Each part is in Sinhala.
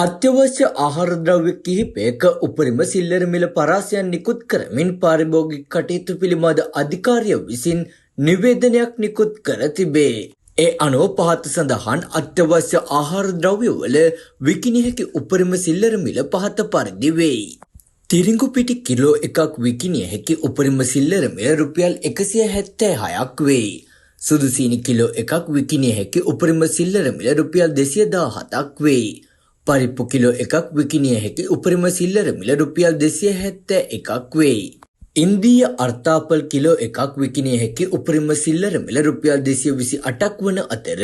අත්‍යවශ්‍ය ආහාර ද්‍රව්‍ය කිහිපයක උපරිම සිල්ලර මිල පරාසයන් නිකුත් කරමින් පාරිභෝගික කටයුතු පිළිබඳ අධිකාරිය විසින් නිවේදනයක් නිකුත් කර තිබේ. ඒ අනුව පහත සඳහන් අත්‍යවශ්‍ය ආහාර ද්‍රව්‍යවල විකිණිය හැකි උපරිම සිල්ලර මිල පහත පරිදි වෙයි. තිරිඟු පිටි කිලෝ එකක් විකිණිය හැකි උපරිම සිල්ලර මිල රුපියල් 176ක් වෙයි. සුදු සීනි කිලෝ එකක් විකිණිය හැකි උපරිම සිල්ලර මිල රුපියල් 217ක් වෙයි. පරිප්පු කිලෝ එකක් විකිණිය හැකි උපරිම සිල්ලර මිල රුපියල් 271ක් වෙයි. ඉන්දීය අර්තාපල් කිලෝ එකක් විකිණිය හැකි උපරිම සිල්ලර මිල රුපියල් 228ක් වන අතර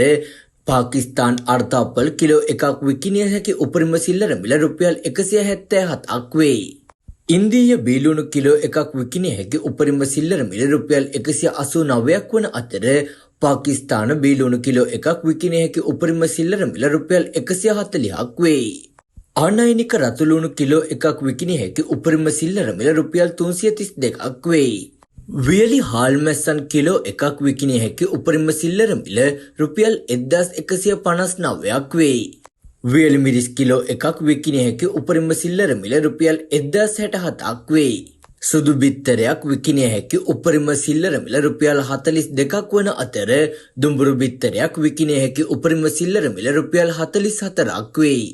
පාකිස්තාන් අර්තාපල් කිලෝ එකක් විකිණිය හැකි උපරිම සිල්ලර මිල රුපියල් 177ක් වෙයි. ඉන්දීය බීලුණු කිලෝ එකක් විකිණිය හැකි උපරිම සිල්ලර මිල රුපියල් 189ක් වන අතර පාකිස්තාන බීලුණු කිලෝ එකක් විකිණිය හැකි උපරිම සිල්ලර මිල රුපියල් 140ක් වෙයි. ආනයනික රතුලුණු කිලෝ එකක් විකිණිය හැකි උපරිම සිල්ලර මිල රුපියල් 332ක් වෙයි. වියලි හාල් මැස්සන් කිලෝ එකක් විකිණිය හැකි උපරිම සිල්ලර මිල රුපියල් 1159ක් වෙයි. වියලි මිරිස් කිලෝ එකක් විකිණිය හැකි උපරිම සිල්ලර මිල රුපියල් 1067ක් වෙයි. සුදු බිත්තරයක් විකිණිය හැකි උපරිම සිල්ලර මිල රුපියල් 42ක් වන අතර දුඹුරු බිත්තරයක් විකිණිය හැකි උපරිම සිල්ලර මිල රුපියල් 44ක් වෙයි.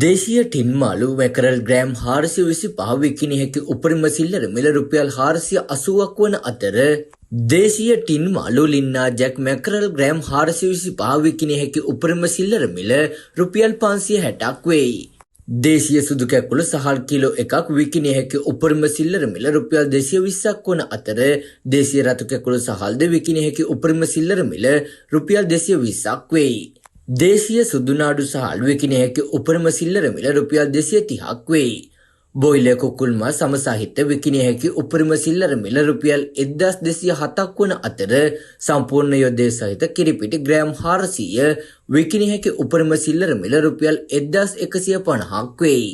දේශීය ටින් මාළු මැකරල් ග්‍රෑම් 425 විකිණිය හැකි උපරිම සිල්ලර මිල රුපියල් 480ක් වන අතර දේශීය ටින් මාළු ලින්නා ජැක් මැකරල් ග්‍රෑම් 425 විකිණිය හැකි උපරිම සිල්ලර මිල රුපියල් 560ක් වෙයි. දේශීය සුදු කැකුළු සහල් කිලෝ එකක් විකිණිය හැකි උපරිම සිල්ලර මිල රුපියල් 220ක් වන අතර දේශීය රතු කැකුළු සහල්ද විකිණිය හැකි උපරිම සිල්ලර මිල රුපියල් 220ක් වෙයි. දේශීය සුදු නාඩු සහල් විකිණිය හැකි උපරිම සිල්ලර මිල රුපියල් 230ක් වෙයි. බොයිලර් කුකුල් මස් සමසාහිත්‍ය විකිණිය හැකි උපරිම සිල්ලර මිල රුපියල් 1207ක් වන අතර සම්පූර්ණ යොදේ සහිත කිරිපිටි ග්‍රෑම් 400 විකිණිය හැකි උපරිම සිල්ලර මිල රුපියල් 1150ක් වෙයි.